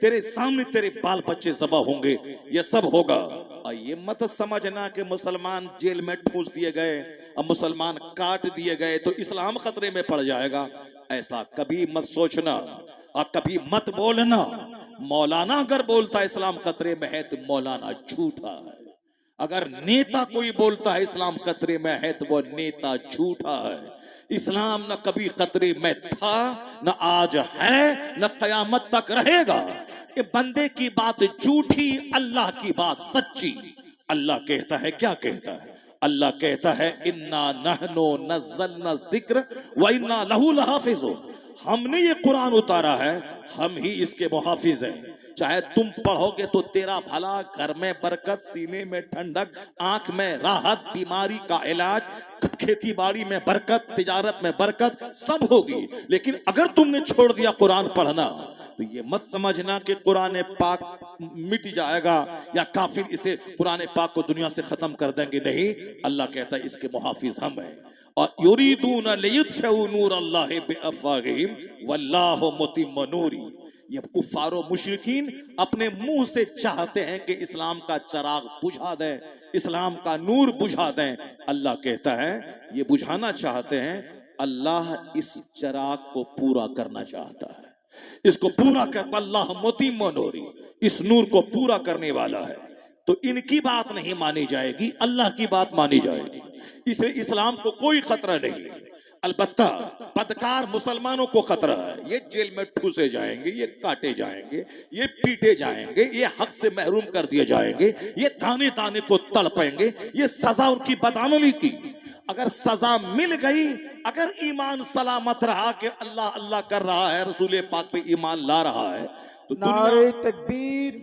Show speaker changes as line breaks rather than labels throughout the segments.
तेरे सामने तेरे बाल बच्चे ज़बा होंगे, ये सब होगा। और ये मत समझना कि मुसलमान जेल में ठूस दिए गए, अब मुसलमान काट दिए गए तो इस्लाम खतरे में पड़ जाएगा। ऐसा कभी मत सोचना और कभी मत बोलना। मौलाना अगर बोलता है इस्लाम खतरे में है तो मौलाना झूठा है। अगर नेता कोई बोलता है इस्लाम खतरे में है तो वो नेता झूठा है। इस्लाम न कभी खतरे में था, न आज है, न कयामत तक रहेगा। ये बंदे की बात झूठी, अल्लाह की बात सच्ची। अल्लाह कहता है, क्या कहता है? अल्लाह कहता है इन्ना नहनो नज़्ज़लना ज़िक्र व इन्ना लहू लहाफ़िज़ून। हमने ये कुरान उतारा है, हम ही इसके मुहाफिज हैं। चाहे तुम पढ़ोगे तो तेरा भला, घर में बरकत, सीने में ठंडक, आंख में राहत, बीमारी का इलाज, खेती बाड़ी में बरकत, तिजारत में बरकत, सब होगी। लेकिन अगर तुमने छोड़ दिया कुरान पढ़ना तो ये मत समझना कि कुरान पाक मिट जाएगा या काफिर इसे कुरान पाक को दुनिया से खत्म कर देंगे। नहीं, अल्लाह कहता है इसके मुहाफिज हम हैं। और युरीदूना लियुत्फिउ नूरल्लाहि बिअफ़वाहिहिम वल्लाहु मुतिम्मु नूरी। ये कुफ्फारो मुशरिकीन अपने मुंह से चाहते हैं कि इस्लाम का चिराग बुझा दें, इस्लाम का नूर बुझा दें। अल्लाह कहता है ये बुझाना चाहते हैं, अल्लाह इस चिराग को पूरा करना चाहता है। इसको पूरा कर, अल्लाह मुतिम्मु नूरी, इस नूर को पूरा करने वाला है। तो इनकी बात नहीं मानी जाएगी, अल्लाह की बात मानी जाएगी। इसे इस्लाम को कोई खतरा नहीं है। अलबत्ता बदकार मुसलमानों को खतरा है। ये जेल में ठूसे जाएंगे, ये काटे जाएंगे, ये पीटे जाएंगे, ये हक से महरूम कर दिए जाएंगे, ये दाने दाने को तड़पेंगे। ये सजा उनकी बदअमली की। अगर सजा मिल गई, अगर ईमान सलामत रहा कि अल्लाह अल्लाह कर रहा है, रसूल पाक पे ईमान ला रहा है, तो
नारे तकबीर,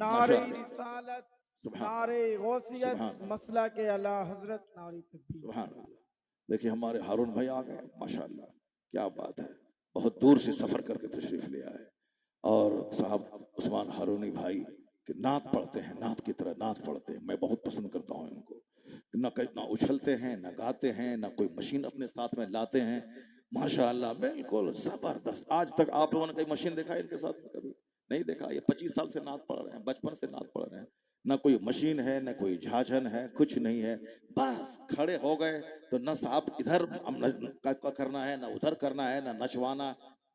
नारे
माशाअल्लाह,
रिसालत,
सुभान
नारे गौसियत,
सुभान
मसला के आला हजरत, नारे तकबीर।
सुभान अल्लाह। देखिए हमारे हारून भाई आ गए, माशाअल्लाह, क्या बात है। बहुत दूर से सफर करके तशरीफ ले आए। और साहब उस्मान हारूनी भाई के नात पढ़ते हैं, नात की तरह नात पढ़ते हैं। मैं बहुत पसंद करता हूँ इनको। ना उछलते हैं, ना गाते हैं, ना कोई मशीन अपने साथ में लाते हैं। माशाअल्लाह बिल्कुल जबरदस्त। आज तक आप लोगों ने कोई मशीन देखा है इनके साथ? कभी नहीं देखा। ये 25 साल से नात पढ़ रहे हैं, बचपन से नात पढ़ रहे हैं। ना कोई मशीन है, ना कोई झाझन है, कुछ नहीं है। बस खड़े हो गए तो न साहब इधर करना है, ना उधर करना है, ना नचवाना,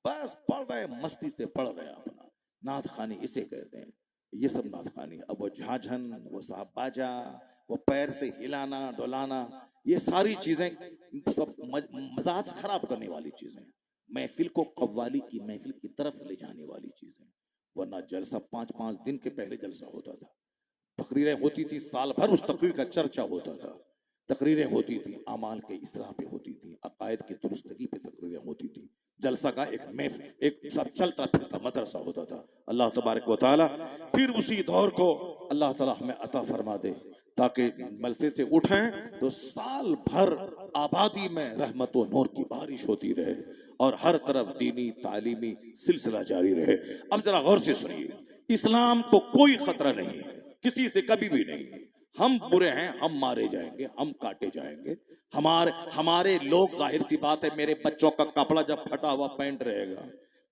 बस पढ़ रहे, मस्ती से पढ़ रहे हैं अपना। नात खानी इसे कहते हैं। ये सब नात खानी। अब वो झाझन, वो साहब बाजा, वो पैर से हिलाना डुलाना, ये सारी चीजें सब मजाज खराब करने वाली चीजें, महफिल को कव्वाली की महफिल की तरफ ले जाने वाली चीजें। वरना जलसा 5-5 दिन के पहले जलसा होता था, तकरीरें होती थी, साल भर उस तकरीर का चर्चा होता था। तकरीरें होती थी, अमाल के इसराह पे होती थी, अकायद की दुरुस्तगी पे तकरीरें होती थी। जलसा का एक महफिल, एक सब चलता फिरता मदरसा होता था। अल्लाह तबारक व तआला फिर उसी दौर को अल्लाह ताला हमें अता फरमा दे, ताकि मलसे से उठें तो साल भर आबादी में रहमत व नूर की बारिश होती रहे और हर तरफ दीनी तालीमी सिलसिला जारी रहे। अब जरा गौर से सुनिए, इस्लाम को कोई खतरा नहीं है, किसी से कभी भी नहीं। हम बुरे हैं, हम मारे जाएंगे, हम काटे जाएंगे। हमारे लोग, जाहिर सी बात है, मेरे बच्चों का कपड़ा जब फटा हुआ पैंट रहेगा,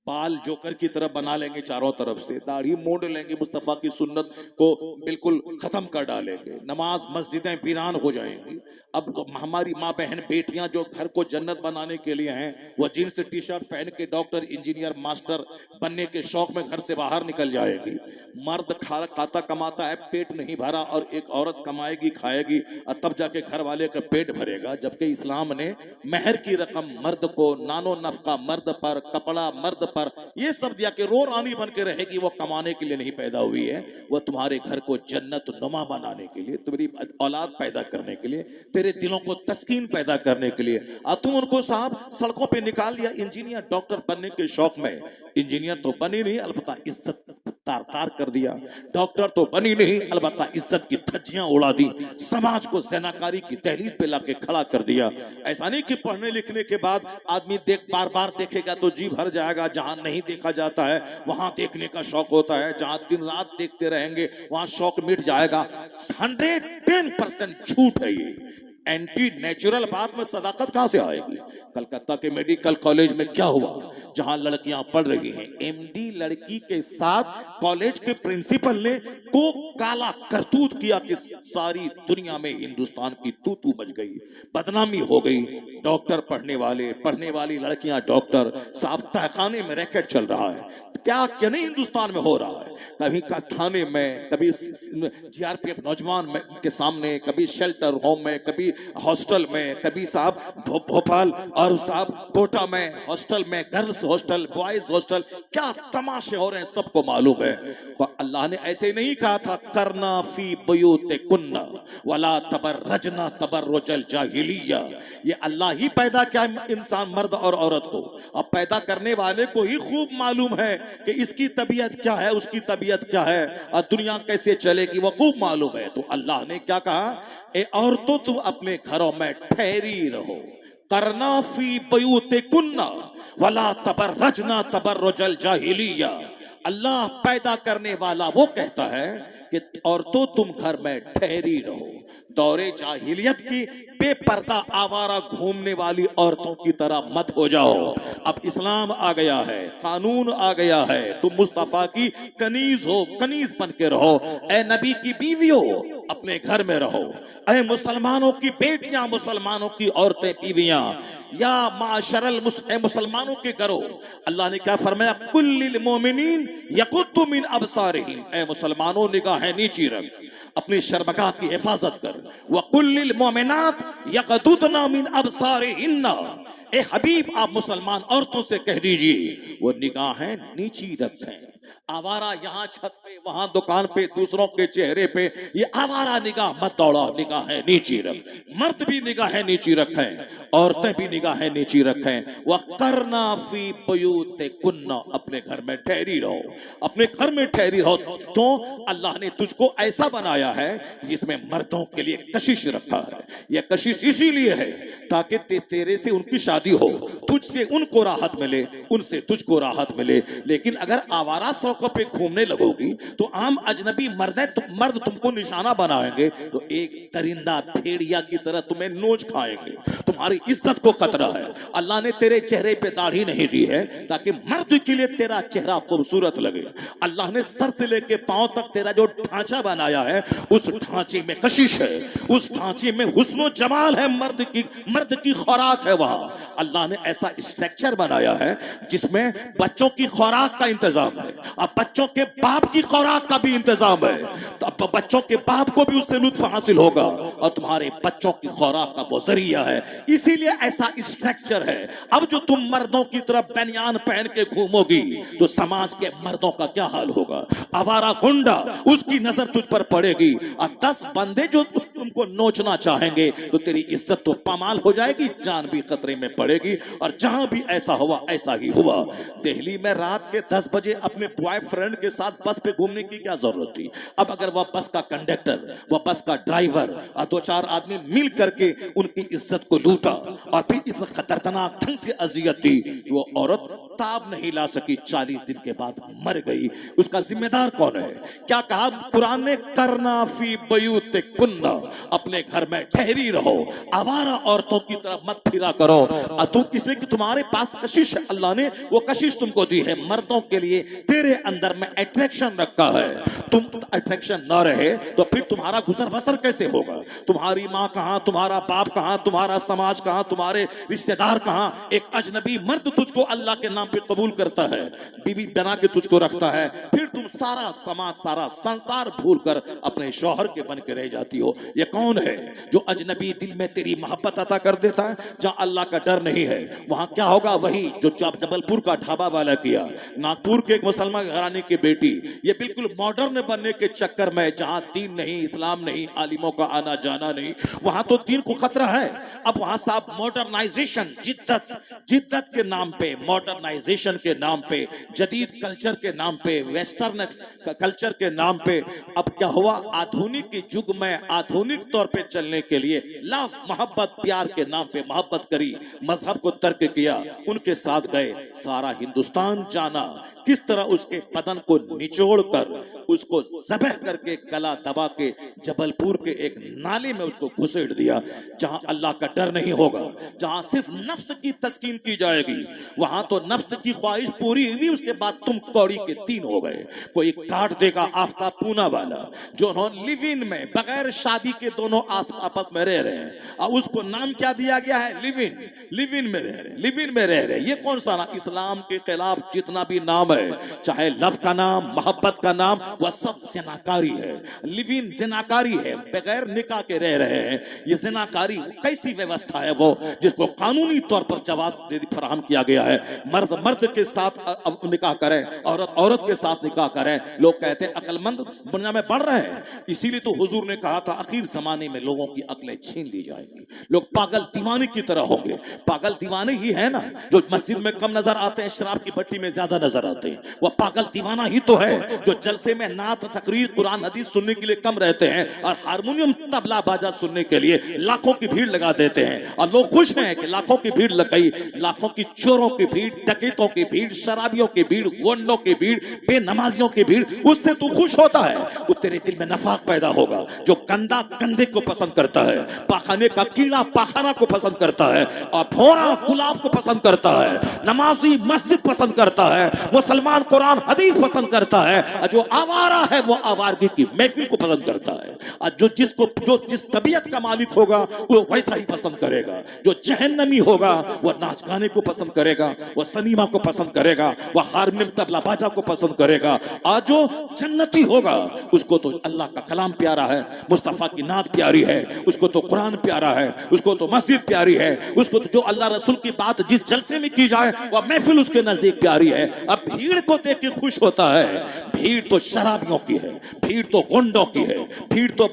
बाल जोकर की तरह बना लेंगे चारों तरफ से, दाढ़ी मोड़ लेंगे, मुस्तफा की सुन्नत को बिल्कुल खत्म कर डालेंगे, नमाज मस्जिदें वीरान हो जाएंगी। अब हमारी माँ बहन बेटियां जो घर को जन्नत बनाने के लिए हैं, वह जीन्स टी शर्ट पहन के डॉक्टर इंजीनियर मास्टर बनने के शौक में घर से बाहर निकल जाएगी। मर्द खाता कमाता है, पेट नहीं भरा, और एक औरत कमाएगी खाएगी और तब जाके घर वाले का पेट भरेगा। जबकि इस्लाम ने मेहर की रकम मर्द को, नानो नफका मर्द पर, कपड़ा मर्द पर, ये सब दिया कि रो रानी बन के रहेगी। वो कमाने के लिए नहीं पैदा हुई है, वो तुम्हारे घर को जन्नत नुमा बनाने के लिए, तुम्हारी औलाद पैदा करने के लिए, तेरे दिलों को तस्कीन पैदा करने के लिए। और तुम उनको साहब सड़कों पे निकाल दिया इंजीनियर डॉक्टर बनने के शौक में। इंजीनियर तो बनी नहीं, अलबत्ता इज्जत तार तार कर दिया। डॉक्टर तो बनी नहीं, अलबत्ता इज्जत की धज्जियां उड़ा दी, समाज को ज़नाकारी की दहलीज पे लाके खड़ा कर दिया। ऐसा नहीं कि पढ़ने लिखने के बाद आदमी बार बार देखेगा तो जी भर जाएगा। जहां नहीं देखा जाता है वहां देखने का शौक होता है, जहां दिन रात देखते रहेंगे वहां शौक मिट जाएगा। 110% झूठ है ये। एंटी नेचुरल बात में सदाकत कहां से आएगी? कलकत्ता के मेडिकल कॉलेज में क्या हुआ, जहां लड़कियां पढ़ रही हैं, एमडी लड़की के साथ कॉलेज के प्रिंसिपल ने को काला करतूत किया कि सारी दुनिया में हिंदुस्तान की तू बच गई, बदनामी हो गई। डॉक्टर पढ़ने वाली लड़कियां डॉक्टर, साफ तहखाने में रैकेट चल रहा है। क्या क्या नहीं हिंदुस्तान में हो रहा है, कभी थाने में, कभी जीआरपीएफ नौजवान के सामने, कभी शेल्टर होम में, कभी हॉस्टल में, कभी साहब भोपाल और साहब कोटा में हॉस्टल में, गर्ल्स हॉस्टल, बॉयज हॉस्टल, क्या तमाशे हो रहे हैं सबको मालूम है। तो अल्लाह ने ऐसे नहीं कहा था करना फी बुयूतिकुन्ना वला तबर्रजना तबर्रुजल जाहिलिया। ये अल्लाह ही पैदा किया इंसान मर्द और औरत को, अब पैदा करने वाले को ही खूब मालूम है कि इसकी तबीयत क्या है, उसकी तबीयत क्या है और दुनिया कैसे चलेगी, वो खूब मालूम है। तो अल्लाह ने क्या कहा, ए औरतों तुम अपने घरों में ठहरी रहो, करना फी बुयूतिकुन्ना वला तबर्रजना तबर्रुजल जाहिलिया। अल्लाह पैदा करने वाला वो कहता है कि औरतों तुम घर में ठहरी रहो, दौरे जाहिलियत की बेपर्दा आवारा घूमने वाली औरतों की तरह मत हो जाओ। अब इस्लाम आ गया है, कानून आ गया है, तुम मुस्तफा की कनीज हो, कनीज बन के रहो। ए नबी की बीवियों अपने घर में रहो, ए मुसलमानों की बेटियां, मुसलमानों की औरतें बीवियां, या माशरल मुसलमानों के करो। अल्लाह ने क्या फरमाया, कुल्लिल मोमिनीन यकुद्दु मिन अबसारिहिम, ए मुसलमानों निगाहें नीची रख, अपनी शर्मगाह की हिफाजत कर। व कुल्लिल मोमिनात यकुद्दुना मिन अबसारिहिन्ना, ए हबीब आप मुसलमान औरतों से कह दीजिए वो निगाहें नीची रखें। आवारा यहाँ छत पे, वहां दुकान पे, दूसरों के चेहरे पे ये आवारा निगाह मत दौड़ा, निगाहें नीची रख। मर्द भी निगाहें नीची रखें, औरतें भी निगाहें नीची रखें। वक़रना फी बुयूतिकुन्ना, अपने घर में ठहरी रहो, अपने घर में ठहरी रहो। तो अल्लाह ने तुझको ऐसा बनाया है जिसमें मर्दों के लिए कशिश रखा है। यह कशिश इसीलिए है ताकि तेरे से उनकी शादी हो, तुझसे उनको राहत मिले, उनसे तुझको राहत मिले। लेकिन अगर आवारा सड़कों पे घूमने लगोगी तो आम अजनबी मर्द तुमको निशाना बनाएंगे, तो एक दरिंदा भेड़िया की तरह तुम्हें नोच खाएंगे, तुम्हारी इज्जत को खतरा है। अल्लाह ने तेरे चेहरे पे दाढ़ी नहीं दी है ताकि मर्द के लिए तेरा चेहरा खूबसूरत लगे। अल्लाह ने सर से लेके पांव तक तेरा जो ढांचा बनाया है, उस ढांचे में कशिश है, उस ढांचे में हुस्न और जमाल है, मर्द की खुराक है। वहां अल्लाह ने ऐसा स्ट्रक्चर बनाया है जिसमें बच्चों की खुराक का इंतजाम है, अब बच्चों के बाप की खुराक का भी इंतजाम है, तो अब बच्चों के बाप को भी उससे लुत्फ हासिल होगा और तुम्हारे बच्चों की खुराक का वो जरिया है। इसीलिए ऐसा स्ट्रक्चर है। अब जो तुम मर्दों की तरफ बनियान पहन के घूमोगी तो समाज के मर्दों का क्या हाल होगा। आवारा गुंडा, उसकी नजर तुझ पर पड़ेगी और 10 बंदे जो तुमको नोचना चाहेंगे तो तेरी इज्जत तो पामाल हो जाएगी, जान भी खतरे में पड़ेगी। और जहां भी ऐसा हुआ ऐसा ही हुआ। दिल्ली में रात के 10 बजे अपने बॉयफ्रेंड के साथ बस पे घूमने की क्या जरूरत थी। अब अगर वह बस का कंडक्टर, वह बस का ड्राइवर और 2-4 आदमी मिल करके उनकी इज्जत को लूटा और फिर इतना खतरनाक ढंग से अजियत दी, वो औरत ताब नहीं ला सकी, 40 दिन के बाद मर गई। उसका जिम्मेदार कौन है। क्या कहा कुरान ने, करना फी बुयूतिकुन्ना, अपने घर में ठहरी रहो, आवारा औरतों की तरफ मत फिरा करो। तुम इसलिए कि तुम्हारे पास कशिश है, अल्लाह ने वो कशिश तुमको दी है मर्दों के लिए, तेरे अंदर में अट्रैक्शन रखा है। तुम अट्रैक्शन ना रहे तो फिर तुम्हारा गुजर बसर कैसे होगा। तुम्हारी माँ कहाँ, तुम्हारा बाप कहाँ, तुम्हारा समाज कहाँ, तुम्हारे रिश्तेदार कहाँ। एक अजनबी मर्द तुझको अल्लाह के नाम पे कबूल करता है, बीवी बना के तुझको रखता है, फिर तुम सारा समाज, सारा संसार भूल कर अपने शौहर के बन के रह जाती हो। ये कौन है जो अजनबी दिल में तेरी मोहब्बत अता कर देता है। जहाँ अल्लाह का डर नहीं है वहां क्या होगा, वही जो जबलपुर का ढाबा वाला किया। नागपुर के एक मुसलमान घराने की बेटी, ये बिल्कुल मॉडर्न बनने के चक्कर में, जहां दीन नहीं, इस्लाम नहीं, आलिमों का आना जाना नहीं, वहां तो दीन को खतरा है। अब वहां साहब मॉडर्नाइजेशन, जिद्दत के नाम पे, मॉडर्नाइजेशन के नाम पे, जदीद कल्चर के नाम पे, वेस्टर्न कल्चर के नाम पे, अब क्या हुआ, आधुनिक युग में आधुनिक तौर पे चलने के लिए लव, मोहब्बत, प्यार के नाम पे मोहब्बत करी, मजहब को तर्क किया, उनके साथ गए। सारा हिंदुस्तान जाना किस तरह उसके बदन को निचोड़ कर उसको ज़बह करके गला दबा के जबलपुर के एक नाले में उसको घुसेड़ दिया, जहां अल्लाह का डर नहीं होगा, जहां सिर्फ नफ्स की तस्कीन की जाएगी। वहां तो नफ्स की ख्वाहिश पूरी हुई, उसके बाद तुम कौड़ी के 3 हो गए। कोई काट देगा आफ्ताब पूना वाला, जो लिव इन में बगैर शादी के दोनों आपस में रह रहे हैं, और उसको नाम क्या दिया गया है? लिव इन में रह रहे, लिव इन में रह रहे। ये कौन सा नाम? इस्लाम के खिलाफ जितना भी नाम है, चाहे लव का नाम, मोहब्बत का नाम, वह सब जिनाकारी है। लिव इन जिनाकारी है, बगैर निकाह के रह रहे हैं। ये जिनाकारी कैसी व्यवस्था है वो, जिसको कानूनी तौर पर जवाब फराहम किया गया है? मर्द मर्द के साथ निकाह करें, औरत औरत के साथ निकाह करें। लोग कहते हैं अक्लमंद दुनिया में बढ़ रहे हैं, इसीलिए तो हुजूर ने कहा था आखिर जमाने में लोगों की अक्लें छीन ली जाएंगी, लोग पागल दीवाने की तरह होंगे। पागल दीवाने ही है ना जो मस्जिद में कम नजर आते हैं, शराब की भट्टी में ज्यादा नजर आते हैं। वह पागल दीवाना ही तो है जो जलसे में नात, तकरीर, कुरान हदीस सुनने के लिए कम रहते हैं और हारमोनियम तबला बाजा सुनने के लिए लाखों की भीड़ लगा देते हैं। और लोग खुश हैं कि लाखों की भीड़ लग गई। लाखों की चोरों की भीड़, डकैतों की भीड़, शराबियों की भीड़, गोंडों की भीड़, बेनमाजियों की भीड़, उससे तू खुश होता है। वो तेरे दिल में नफाक पैदा होगा। जो कंधा कंधे को पसंद करता है, पाखाने का कीड़ा पाखाना को पसंद करता है, और भौरा गुलाब को पसंद करता है, नमाजी मस्जिद पसंद करता है, मुसलमान कुरान हदीस पसंद करता है, और जो आवारा है वो आवारगी की महफिल को पसंद करता है। और जो जिस तबीयत का मालिक होगा वो वैसा ही पसंद करेगा। जो जहन्नमी होगा वो नाच गाने को पसंद करेगा, वो सनीमा को पसंद करेगा, वो हारमोनियम तबला बाजा को पसंद करेगा। और जो जन्नती होगा उसको तो अल्लाह का कलाम प्यारा है, मुस्तफा की नात प्यारी है, उसको तो कुरान प्यारा है, उसको तो मस्जिद प्यारी है, उसको तो जो अल्लाह रसूल की बात जिस जलसे में की जाए वह महफिल उसके नजदीक प्यारी है। अब भीड़ को देख के खुश होता है। भीड़ तो शराबियों की है, भीड़ तो गुंडों की है, भीड़ तो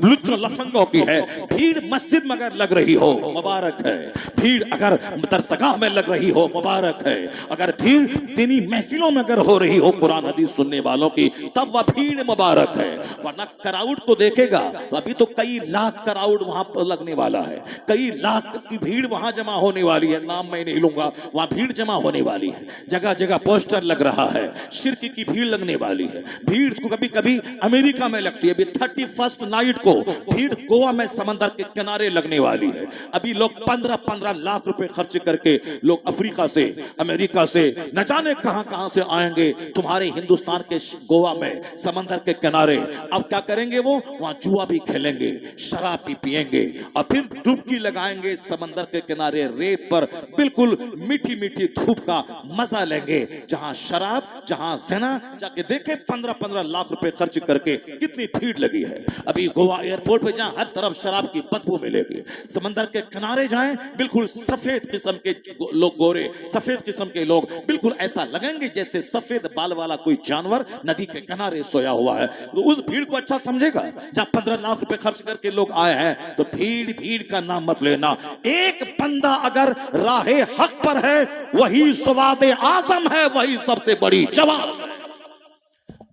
लुच्चों लफंगों की है। भीड़ मस्जिद में अगर लग रही हो मुबारक है, भीड़ अगर दरसगाह में लग रही हो मुबारक है, अगर भीड़ दीनी महफिलों में अगर हो रही हो कुरान हदीस सुनने वालों की, तब वह भीड़ मुबारक है। वरना क्राउड को देखेगा तो अभी तो कई लाख क्राउड वहां पर लगने वाला है, कई लाख की भीड़ वहां जमा होने वाली है। नाम मैं नहीं लूंगा, वहां भीड़ जमा होने वाली है। जगह जगह पोस्टर लग रहा है, शिर्क की भीड़ लगने वाली है। भीड़ को कभी कभी अमेरिका में लगती है, अभी 31st नाइट को भीड़ गोवा में समंदर के किनारे लगने वाली है। अभी लोग 15-15 लाख रुपए खर्च करके लोग अफ्रीका से, अमेरिका से, न जाने कहां कहां से आएंगे तुम्हारे हिंदुस्तान के गोवा में समंदर के किनारे। अब क्या करेंगे? वो वहां जुआ भी खेलेंगे, शराब भी पिएंगे, और फिर डुबकी लगाएंगे समंदर के किनारे रेत पर, बिल्कुल मीठी मीठी धूप का मजा लेंगे। जहां शराब, जहां ज़िना, जाके देखें 15-15 लाख रुपए खर्च करके कितनी भीड़ लगी है। अभी गोवा एयरपोर्ट पे जहां हर तरफ शराब की बदबू मिलेगी, समंदर के किनारे जाएं बिल्कुल सफेद किस्म के लोग, गोरे सफेद किस्म के लोग, बिल्कुल ऐसा लगेंगे जैसे सफेद बाल वाला कोई जानवर नदी के किनारे सोया हुआ है। तो उस भीड़ को अच्छा समझेगा। जब 15 लाख रुपए खर्च करके लोग आए हैं तो भीड़ भीड़ का नाम मत लेना। एक बंदा अगर राहे हक पर है वही सवादे आजम है, वही सबसे बड़ी जवाब है।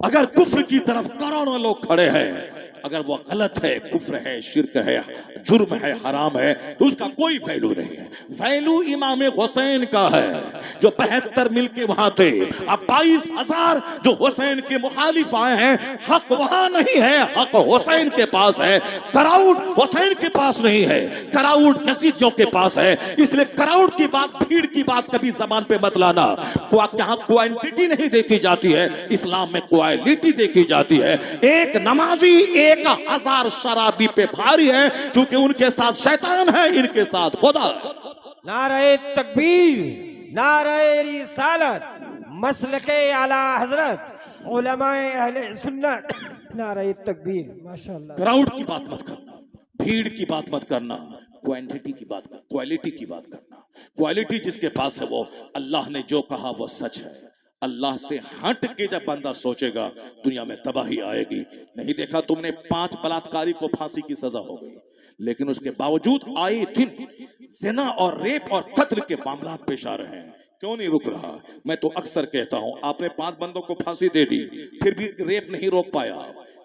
अगर कुफ्र की तरफ करोड़ों लोग खड़े हैं, अगर वो गलत है, कुफ्र है, शिर्क है, जुर्म है, हराम है, तो उसका कोई वैल्यू नहीं है। वैल्यू इमाम हुसैन का है जो 72 मिल के वहां थे। अब 22,000 जो हुसैन के मुखालिफ आए हैं, हक वहां नहीं है, हक हुसैन के पास है। क्राउड हुसैन के पास नहीं है, क्राउड यजीदियों के पास है। इसलिए क्राउड की बात, भीड़ की बात कभी जबान पे मत लाना। यहाँ क्वांटिटी नहीं देखी जाती है, इस्लाम में क्वालिटी देखी जाती है। एक नमाजी 1,000 शराबी पे भारी है, क्योंकि उनके साथ शैतान है, इनके साथ खुदा।
नारे तकबीर, नारे रिसालत, मसलके आला हजरत, उलमाए अहले सुन्नत, नारे तकबीर। माशाअल्लाह।
क्राउड की बात मत करना, भीड़ की बात मत करना, क्वांटिटी की बात कर, क्वालिटी की बात करना। क्वालिटी जिसके पास है वो, अल्लाह ने जो कहा वो सच है। अल्लाह से हट के जब बंदा सोचेगा दुनिया में तबाही आएगी। नहीं देखा तुमने 5 बलात्कारी को फांसी की सजा हो गई, लेकिन उसके बावजूद आए दिन ज़िना और रेप और कत्ल के मामला पेश आ रहे हैं। क्यों नहीं रुक रहा? मैं तो अक्सर कहता हूं, आपने 5 बंदों को फांसी दे दी, फिर भी रेप नहीं रोक पाया,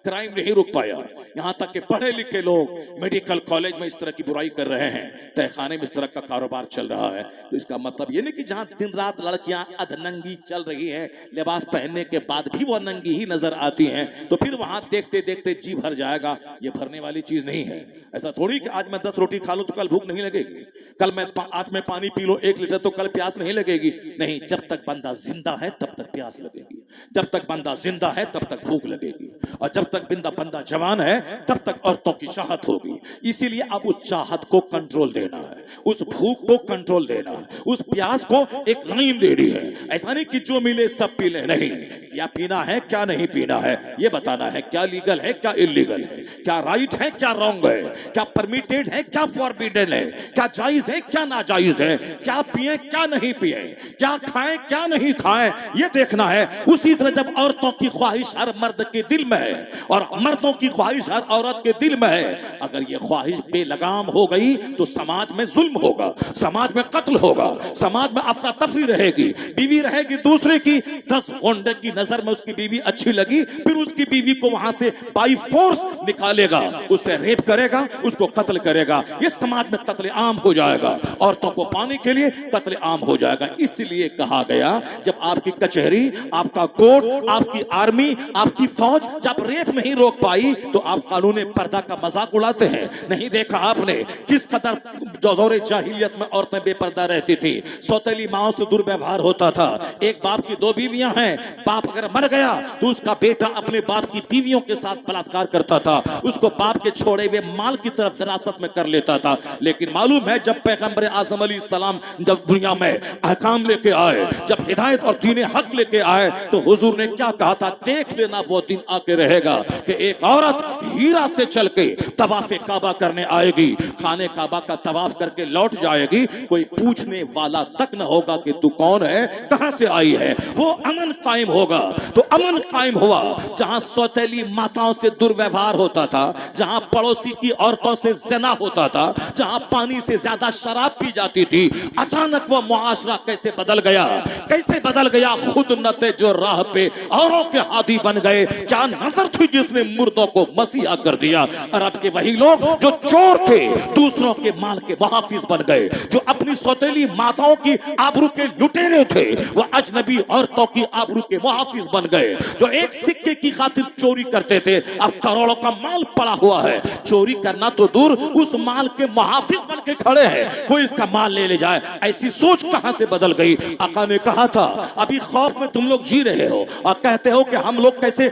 क्राइम नहीं रुक पाया। यहाँ तक कि पढ़े लिखे लोग मेडिकल कॉलेज में इस तरह की बुराई कर रहे हैं, तहखाने में इस तरह का कारोबार चल रहा है। तो इसका मतलब ये नहीं कि जहाँ दिन रात लड़कियां अधनंगी चल रही हैं, लिबास पहनने के बाद भी वो नंगी ही नजर आती हैं, तो फिर वहां देखते देखते जी भर जाएगा। ये भरने वाली चीज नहीं है। ऐसा थोड़ी कि आज मैं 10 रोटी खा लूं तो कल भूख नहीं लगेगी, कल मैं आज मैं पानी पी लूं 1 लीटर तो कल प्यास नहीं लगेगी। नहीं, जब तक बंदा जिंदा है तब तक प्यास लगेगी, जब तक बंदा जिंदा है तब तक भूख लगेगी, और जब तक बंदा जवान है तब तक औरतों की चाहत होगी। इसीलिए अब उस चाहत को कंट्रोल देना है, उस भूख को कंट्रोल देना है, उस प्यास को एक लाइन देनी है। ऐसा नहीं कि जो मिले सब पी ले, नहीं, क्या पीना है क्या नहीं पीना है ये बताना है। क्या लीगल है क्या इलीगल है, क्या राइट है क्या रॉन्ग है, क्या परमिटेड है क्या फॉरबिडन है, क्या जायज है क्या नाजायज है, क्या पिए क्या नहीं पिए, क्या खाएं क्या नहीं खाएं, ये देखना है। उसी तरह जब औरतों की ख्वाहिश हर मर्द के दिल में है और मर्दों की ख्वाहिश हर औरत के दिल में है, अगर ये ख्वाहिश बेलगाम हो गई तो समाज में जुल्म होगा, समाज में कत्ल होगा, समाज में अफरा तफरी रहेगी। बीवी रहेगी दूसरे की, 10 गुंडे की नजर में उसकी बीवी अच्छी लगी, फिर उसकी बीवी को वहां से बाई फोर्स निकालेगा, उससे रेप करेगा, उसको कत्ल करेगा। ये समाज में कत्ल आम हो जाएगा, औरतों को पाने के लिए कत्ल आम हो जाएगा। इसलिए कहा गया जब आपकी कचहरी, आपका कोर्ट, आपकी आर्मी, आपकी फौज जब रेप नहीं रोक पाई तो आप कानून पर्दा का मजाक उड़ाते हैं। नहीं देखा आपने किस कदर दौरे जाहिलियत में औरतें बेपर्दा रहती थी, सौतेली माओ से दुर्व्यवहार होता था। एक बाप की 2 बीवियां हैं, बाप अगर मर गया तो उसका बेटा अपने बाप की बीवियों के साथ बलात्कार करता था, उसको बाप के छोड़े हुए माल की तरफ विरासत में कर लेता था। लेकिन मालूम है जब पैगंबर आजम अलैहिस्सलाम जब दुनिया में अहकाम लेके आए, जब हिदायत और दीन हक लेके आए, तो हुजूर ने क्या कहा था, देख लेना वो दिन आके रहेगा कि एक औरत हीरा से चल के तवाफे काबा करने आएगी, खाने काबा का तवाफ करके लौट जाएगी, कोई पूछने वाला तक न होगा कि तू कौन है, कहां से आई है। वो अमन कायम होगा। तो अमन कायम हुआ जहां सौतेली माताओं से दुर्व्यवहार होता था, जहां पड़ोसी की औरतों से ज़िना होता था, जहां पानी से ज्यादा शराब पी जाती थी। अचानक वो मुआशरा कैसे बदल गया, कैसे बदल गया। खुद नते जो राह पे औरों के हादी बन गए। क्या नजर थी जिसने मुर्दों को मसीहा कर दिया। अरब के वही लोग जो चोर थे दूसरों के माल के मुहाफिज बन गए, जो अपनी सौतेली माताओं की आबरू के लुटेरे थे वो अजनबी औरतों की आबरू के मुहाफिज बन गए। जो एक सिक्के की खातिर चोरी करते थे अब करोड़ों का माल पड़ा हुआ है, चोरी करना तो दूर उस माल के मुहाफिज बन के खड़े हैं, कोई इसका माल ले जाए। ऐसी सोच कहां से बदल गई। आका ने कहा था अभी खौफ में तुम लोग जी रहे हो और कहते हो कि हम लोग कैसे,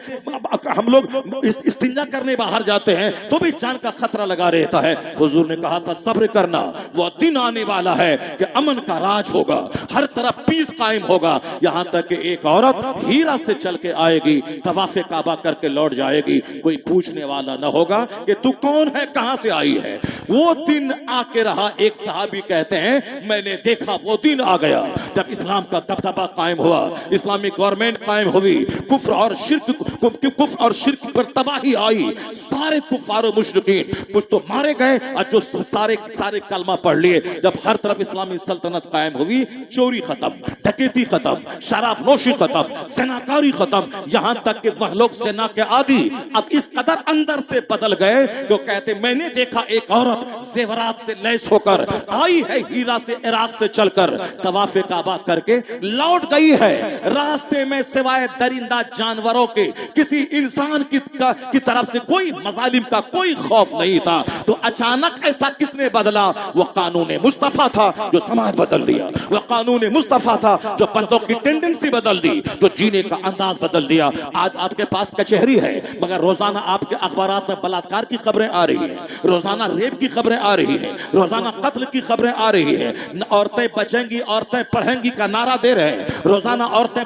हम लोग इस्तिंजा करने बाहर जाते हैं तो भी जान का खतरा लगा रहता है। हुजूर ने कहा था सब्र करना, वो दिन आने वाला है कि अमन का राज होगा, हर तरफ पीस कायम होगा। यहां तक कि एक औरत हीरा से चल के आएगी, तवाफे काबा करके लौट जाएगी, कोई पूछने वाला न होगा कि तू कौन है, कहां से आई है। वो दिन आके रहा। एक सहाबी कहते हैं मैंने देखा वो दिन आ गया जब इस्लाम का दबदबा कायम हुआ, इस्लामिक गवर्नमेंट कायम हुई, कुफ्र और शिर्क पर तबाही आई। सारे कुफार और मुशरिकीन कुछ तो मारे गए और जो सारे कलमा पढ़ लिए। जब हर तरफ इस्लामी सल्तनत कायम हुई, चोरी खत्म, डकैती खत्म, शराब नोशी खत्म, ज़िनाकारी खत्म, यहां तक कि वह लोग ज़िना के आदी अब इस कदर अंदर से बदल गए जो कहते मैंने देखा एक औरत जेवरात से लैस होकर आई है, हीरा से इराक से चलकर तवाफे काबा करके लौट गई है। रास्ते में सिवाय दरिंदा जानवरों के किसी इंसान की तरफ से कोई मजालिम का कोई खौफ नहीं था। तो अचानक ऐसा किसने बदला। वो कानून मुस्तफा था जो समाज बदल दिया, वो कानून मुस्तफा था जो बंदों की टेंडेंसी बदल दी, जो जीने का अंदाज बदल दिया। आज आपके पास कचहरी है मगर रोजाना आपके अखबारात में बलात्कार की खबरें आ रही है, रोजाना रेप की खबरें आ रही है, रोजाना कत्ल की खबरें आ रही है। औरतें बचेंगी औरतें पढ़ेंगी का नारा दे रहे हैं, रोजाना औरतें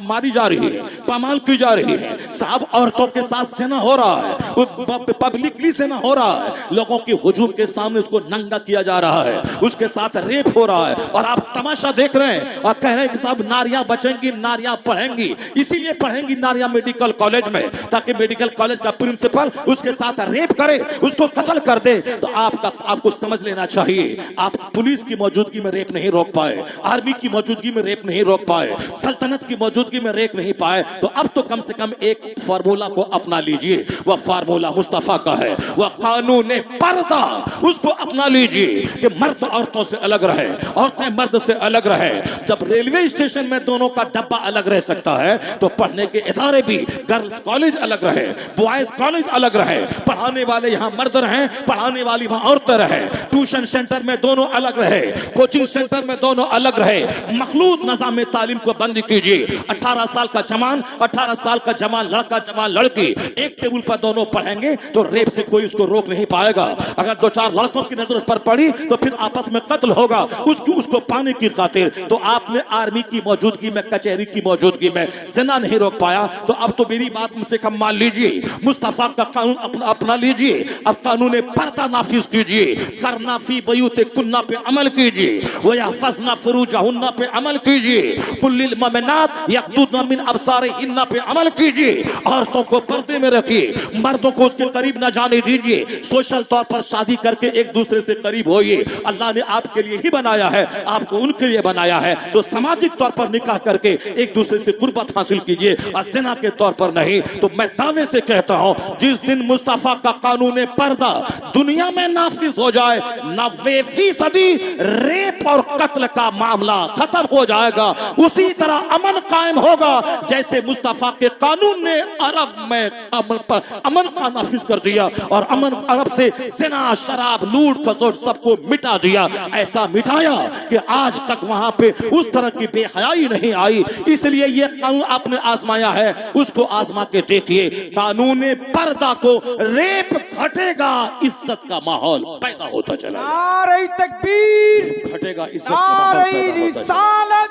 मारी जा रही है, पामाल की जा रही है। साहब औरतों के साथ ज़िना हो रहा है, पब्लिकली ज़िना हो रहा है, लोगों की हुजूम के सामने उसको नंगा किया जा रहा है, उसके साथ रेप हो रहा है और आप तमाशा देख रहे हैं और कह रहे हैं कि साहब नारियां बचेंगी, नारियां पढ़ेंगी। इसीलिए पढ़ेंगी नारियां मेडिकल कॉलेज में ताकि मेडिकल कॉलेज का प्रिंसिपल उसके साथ रेप करे, उसको कत्ल कर दे। तो आपको समझ लेना चाहिए, आप पुलिस की मौजूदगी में रेप नहीं रोक पाए, आर्मी की मौजूदगी में रेप नहीं रोक पाए, सल्तनत की मौजूदगी में रेप नहीं पाए, तो अब तो कम से कम एक फार्मूला को अपना लीजिए। वह फार्मूला मुस्तफा का है, वह कानून पर्दा, उसको अपना लीजिए कि मर्द औरतों से अलग रहे, औरतें मर्द से अलग रहे। जब रेलवे स्टेशन में दोनों का डब्बा अलग रह सकता है, तो पढ़ने के इदारे भी, गर्ल्स कॉलेज अलग रहे, बॉयज कॉलेज अलग रहे, पढ़ाने वाले यहाँ मर्द रहे, पढ़ाने वाली वहां औरतें रहे, ट्यूशन सेंटर में दोनों अलग रहे, कोचिंग सेंटर में दोनों अलग रहे। मखलूत निज़ाम तालीम को बंद कीजिए। 18 साल का जवान, 18 साल का जवान लड़का, जवान लड़की एक टेबल पर दोनों पढ़ेंगे तो रेप से कोई उसको रोक नहीं पाएगा। अगर दो चार लड़कों की नजर उस पर पड़ी तो फिर आपस में कत्ल होगा उसको पाने की खातिर। तो आपने आर्मी की मौजूदगी में, कचहरी की मौजूदगी में जिना नहीं रोक पाया, तो अब तो मेरी बात मुझसे कम मान लीजिए, मुस्तफा का कानून अपना लीजिए। अब कानून पर्दा नाफिज कीजिए, करना फी बयूते कुन्ना पे अमल कीजिए, वो यहफज़ना फुरूजहुन्ना पे अमल कीजिए, कुल्लिल मुमिनात यग़ुद्दुना मिन अब्सारिहिन्ना पे अमल कीजिए। औरतों को पर्दे में रखिए, मर्दों को उसके करीब न जाने दीजिए। सोशल तौर पर शादी करके एक दूसरे से करीब होइए। अल्लाह ने आपके लिए ही बनाया है, आपको उनके लिए बनाया है, तो सामाजिक तौर पर निकाह करके एक दूसरे से कुर्बत हासिल कीजिए और ज़िना के तौर पर नहीं। तो मैं दावे से कहता हूं, जिस दिन मुस्तफा का कानून पर्दा दुनिया में नाफिज हो जाए, 90% रेप और कत्ल का मामला खत्म हो जाएगा। उसी तरह अमन कायम होगा जैसे मुस्तफा के कानून ने अरब में अमन का नाफिज कर दिया और अमन अरब से ज़िना, शराब, लूट खसोट सबको मिटा दिया। ऐसा मिटाया कि आज तक वहां पे उस तरह की बेहयाई नहीं आई। इसलिए ये कानून आपने आजमाया है, उसको आजमा के देखिए। कानून पर्दा को रेप घटेगा, इज्जत का माहौल पैदा होता चला
नारे तकबीर,
घटेगा, इज्जत का माहौल पैदा होता चला।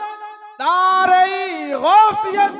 नारे गौसियत।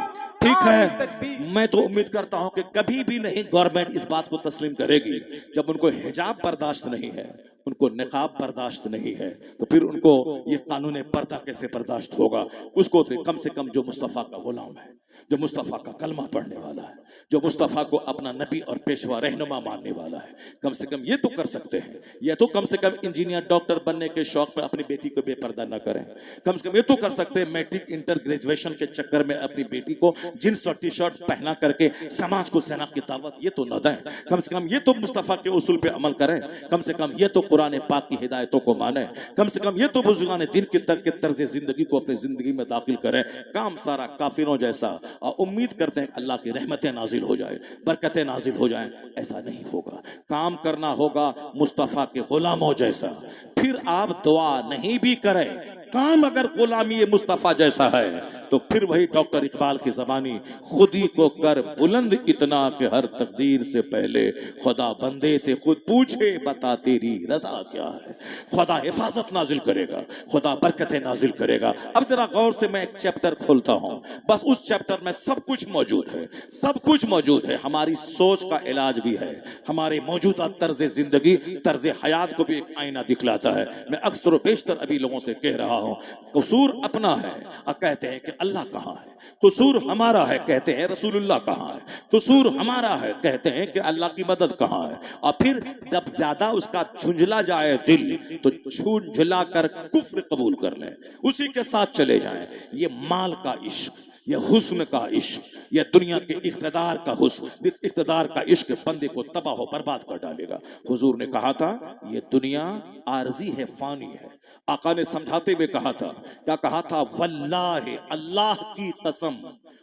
ठीक है, मैं तो उम्मीद करता हूं कि कभी भी नहीं गवर्नमेंट इस बात को तस्लीम करेगी। जब उनको हिजाब बर्दाश्त नहीं है, उनको निकाब बर्दाश्त नहीं है, तो फिर उनको ये कानून पर्दा कैसे बर्दाश्त होगा। उसको तो कम से कम जो मुस्तफ़ा का गुलाम है, जो मुस्तफ़ा का कलमा पढ़ने वाला है, जो मुस्तफ़ा को अपना नबी और पेशवा रहनुमा मानने वाला है, कम से कम ये तो कर सकते हैं। ये तो कम से कम इंजीनियर, डॉक्टर बनने के शौक में अपनी बेटी को बेपर्दा न करें। कम से कम ये तो कर सकते हैं, मैट्रिक इंटर ग्रेजुएशन के चक्कर में अपनी बेटी को जींस और टी शर्ट पहना करके समाज को सेना की दावत ये तो न दें। कम से कम ये तो मुस्तफ़ा के उसूल पे अमल करें। कम से कम ये तो कुरान पाक की हिदायतों को माने। कम से कम ये तो बुजुर्गान दिन की तर्ज जिंदगी को अपनी जिंदगी में दाखिल करें। काम सारा काफिरों जैसा, और उम्मीद करते हैं अल्लाह की रहमतें नाजिल हो जाए, बरकतें नाजिल हो जाएं। ऐसा नहीं होगा। काम करना होगा मुस्तफ़ा के गुलामों जैसा। फिर आप दुआ नहीं भी करें, काम अगर गुलामी मुस्तफ़ा जैसा है, तो फिर वही डॉक्टर इकबाल की ज़बानी, खुदी को कर बुलंद इतना कि हर तकदीर से पहले खुदा बंदे से खुद पूछे बता तेरी रजा क्या है। खुदा हिफाजत नाजिल करेगा, खुदा बरकतें नाजिल करेगा। अब जरा गौर से मैं एक चैप्टर खोलता हूँ, बस उस चैप्टर में सब कुछ मौजूद है, सब कुछ मौजूद है। हमारी सोच का इलाज भी है, हमारे मौजूदा तर्ज जिंदगी, तर्ज हयात को भी एक आईना दिखलाता है। मैं अक्सर व बेशतर अभी लोगों से कह रहा हूँ, कसूर अपना है और कहते हैं कि अल्लाह कहाँ है। कसूर हमारा है, कहते हैं रसूलुल्लाह कहाँ है। कसूर हमारा है, कहते हैं कि अल्लाह की मदद कहाँ है। और फिर जब ज्यादा उसका झुंझला जाए दिल, तो झुंझला कर कुफ्र कबूल कर लें, उसी के साथ चले जाएं। ये माल का इश्क, ये हुस्न का इश्क, ये दुनिया के इख्तिदार का हुस्न, इख्तिदार का इश्क बंदे को तबाह बर्बाद कर डालेगा। हुजूर ने कहा था ये दुनिया आरजी है, फानी है। आका ने समझाते हुए कहा था, क्या कहा था? वल्लाहि, अल्लाह की कसम।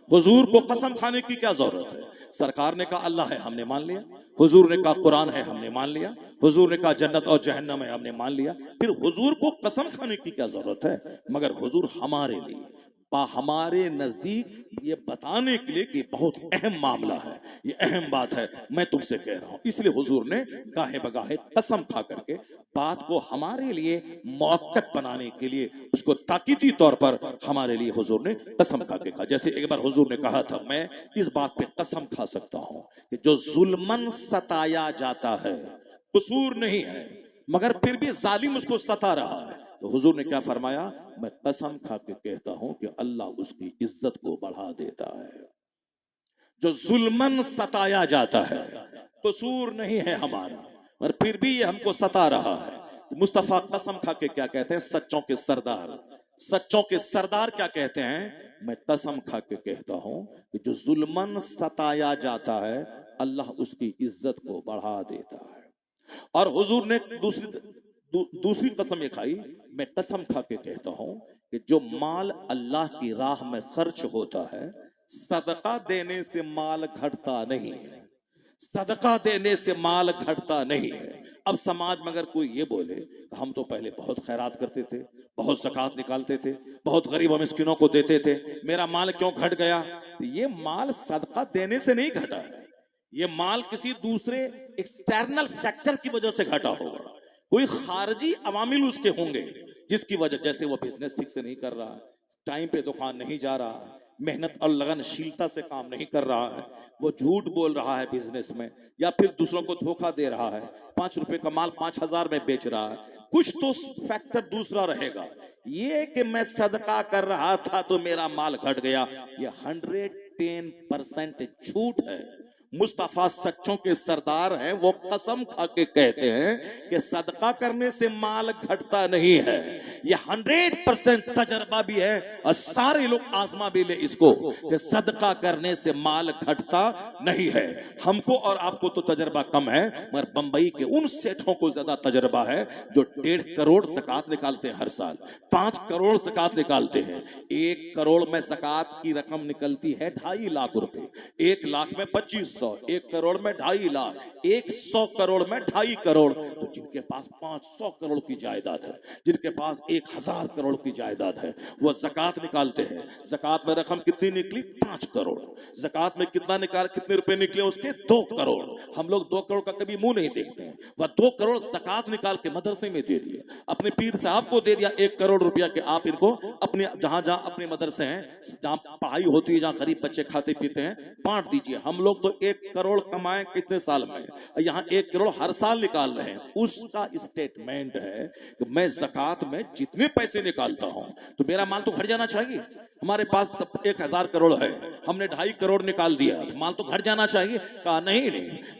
हुजूर को कसम खाने की क्या जरूरत है? सरकार ने कहा अल्लाह है, हमने मान लिया। हुजूर ने कहा कुरान है, हमने मान लिया। हुजूर ने कहा जन्नत और जहन्नम है, हमने मान लिया। फिर हुजूर को कसम खाने की क्या जरूरत है? मगर हुजूर हमारे लिए, हमारे नजदीक ये बताने के लिए कि बहुत अहम मामला है, ये अहम बात है, मैं तुमसे कह रहा हूं। इसलिए हुजूर ने गाहे बगाहे कसम खा करके बात को हमारे लिए मौक़त बनाने के लिए, उसको ताकीदी तौर पर हमारे लिए हुजूर ने कसम खा के कहा। जैसे एक बार हुजूर ने कहा था, मैं इस बात पे कसम खा सकता हूं कि जो जुल्मन सताया जाता है, कसूर नहीं है मगर फिर भी जालिम उसको सता रहा है, तो हुजूर ने क्या फरमाया? मैं कसम खा के कहता हूं कि अल्लाह उसकी इज्जत को बढ़ा देता है। जो जुल्मन सताया जाता है, कसूर नहीं है हमारा, और फिर भी ये हमको सता रहा है। मुस्तफा कसम खा के क्या कहते हैं, सच्चों के सरदार, सच्चों के सरदार क्या कहते हैं, मैं कसम खा के कहता हूं कि जो जुल्मन सताया जाता है अल्लाह उसकी इज्जत को बढ़ा देता है। और हुजूर ने दूसरी कसम ये खाई, मैं कसम खा के कहता हूं कि जो माल अल्लाह की राह में खर्च होता है, सदका देने से माल घटता नहीं है, सदका देने से माल घटता नहीं है। अब समाज में अगर कोई ये बोले हम तो पहले बहुत खैरात करते थे, बहुत ज़कात निकालते थे, बहुत गरीब और मिस्किनों को देते थे, मेरा माल क्यों घट गया, तो ये माल सदका देने से नहीं घटा है, ये माल किसी दूसरे एक्सटर्नल फैक्टर की वजह से घटा होगा। कोई खारजी अवामिल उसके होंगे जिसकी वजह, जैसे वो बिजनेस ठीक से नहीं कर रहा, टाइम पे दुकान नहीं जा रहा, मेहनत और लगनशीलता से काम नहीं कर रहा है, वो झूठ बोल रहा है बिजनेस में, या फिर दूसरों को धोखा दे रहा है, 5 रुपए का माल 5000 में बेच रहा है, कुछ तो फैक्टर दूसरा रहेगा। ये कि मैं सदका कर रहा था तो मेरा माल घट गया, ये 110% झूठ है। मुस्तफा सच्चों के सरदार हैं, वो कसम खा के कहते हैं कि सदका करने से माल घटता नहीं है। ये 100% तजर्बा भी है और सारे लोग आजमा भी ले इसको कि सदका करने से माल घटता नहीं है। हमको और आपको तो तजर्बा कम है, मगर बंबई के उन सेठों को ज्यादा तजर्बा है जो 1.5 करोड़ ज़कात निकालते हैं हर साल, 5 करोड़ ज़कात निकालते हैं। 1 करोड़ में ज़कात की रकम निकलती है 2.5 लाख रुपए, 1 लाख में 2500, 1 करोड़ में 2.5 लाख, 100 करोड़ में 2.5 करोड़। तो जिनके पास 500 करोड़ की जायदाद है, जिनके पास 1000 करोड़ की जायदाद है, वो ज़कात निकालते हैं। ज़कात में रकम कितनी निकली, 5 करोड़। ज़कात में कितने रुपए निकले उसके, 2 करोड़। हम लोग 2 करोड़ का कभी मुंह नहीं देखते हैं। वह 2 करोड़ ज़कात निकाल के मदरसे में दे दिए, अपने पीर साहब को दे दिया 1 करोड़ रुपया के आप इनको अपने जहां अपने मदरसे हैं, जहां पढ़ाई होती है, जहां गरीब बच्चे खाते पीते हैं, बांट दीजिए। हम लोग तो 1 करोड़ कमाए कितने साल में, यहाँ 1 करोड़ हर साल निकाल रहे हैं। उसका स्टेटमेंट है कि मैं ज़कात में जितने पैसे निकालता हूं तो मेरा माल तो घट जाना चाहिए। हमारे पास 1000 करोड़ है, हमने 2.5 करोड़ निकाल दिया, तो माल तो घट जाना चाहिए। कहा नहीं,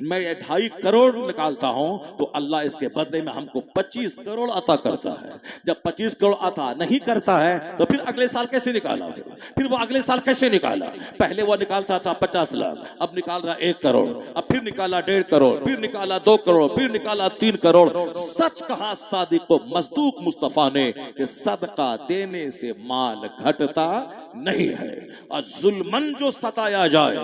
मैं 2.5 करोड़ निकालता हूं तो अल्लाह इसके बदले में हमको 25 करोड़ अता करता है। जब 25 करोड़ अता नहीं करता है तो फिर अगले साल कैसे निकाला, फिर वो अगले साल कैसे निकाला। पहले वो निकालता था 50 लाख, अब निकाल रहा 1 करोड़, अब फिर निकाला 1.5 करोड़, फिर निकाला 2 करोड़, फिर निकाला 3 करोड़। सच कहा सादिक व मसदूक मुस्तफा ने कि सदका देने से माल घटता नहीं है, और जुल्मन जो सताया जाए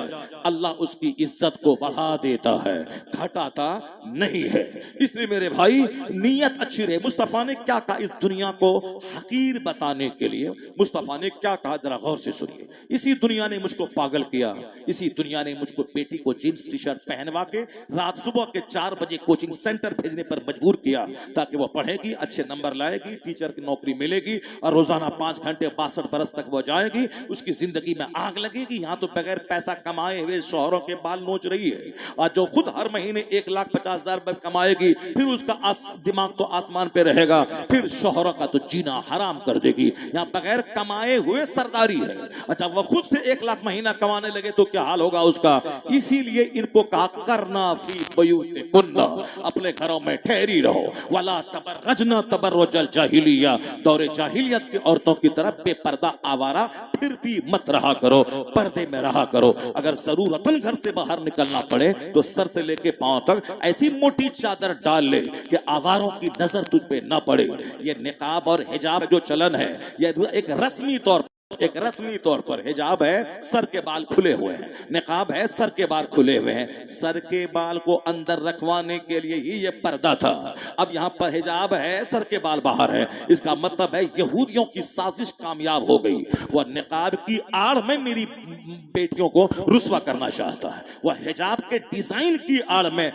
अल्लाह उसकी इज्जत को बढ़ा देता है, घटाता नहीं है। इसलिए मेरे भाई नीयत अच्छी रहे। मुस्तफा ने क्या कहा इस दुनिया को हकीर बताने के लिए, मुस्तफा ने क्या कहा जरा गौर से सुनिए। इसी दुनिया ने मुझको पागल किया, इसी दुनिया ने मुझको बेटी को जींस टी शर्ट पहनवा के रात सुबह के 4 बजे कोचिंग सेंटर भेजने पर मजबूर किया ताकि वह पढ़ेगी, अच्छे नंबर लाएगी, टीचर की नौकरी मिलेगी और रोजाना 5 घंटे 62 बरस तक वह जाएगी, उसकी जिंदगी में आग लगेगी। यहाँ तो बगैर पैसा कमाए हुए शौहरों के बाल नोच रही है, और जो खुद हर महीने 1,50,000 कमाएगी, फिर उसका दिमाग तो आसमान पे रहेगा, फिर शौहरों का तो जीना हराम कर देगी। यहाँ बगैर कमाए हुए सरदारी है। अच्छा, वह खुद से 1 लाख महीना कमाने लगे तो क्या हाल होगा उसका। इसीलिए इनको कहा करना फी बुयूतिकुन्ना, अपने घरों में ठहरी रहो, वला तबर्रजना तबर्रुजल जाहिलिया, दौरे जाहिलियत की औरतों की तरह बेपर्दा आवारा फिरती मत रहा करो, पर्दे में रहा करो। अगर जरूरतन घर से बाहर निकलना पड़े तो सर से लेके पांव तक ऐसी मोटी चादर डाल ले कि आवारों की नजर तुझ पे न पड़े। ये निकाब और हिजाब जो चलन है, ये एक रस्मी तौर पर हिजाब है, सर के बाल खुले हुए हैं, निकाब है, सर के बाल खुले हुए हैं। सर के बाल को अंदर रखवाने के लिए ही ये पर्दा था। अब यहाँ पर हिजाब है, सर के बाल बाहर है, इसका मतलब है यहूदियों की साजिश कामयाब हो गई। वह निकाब की आड़ में मेरी बेटियों को रुस्वा करना चाहता है, वह हिजाब के डिजाइन की आड़ में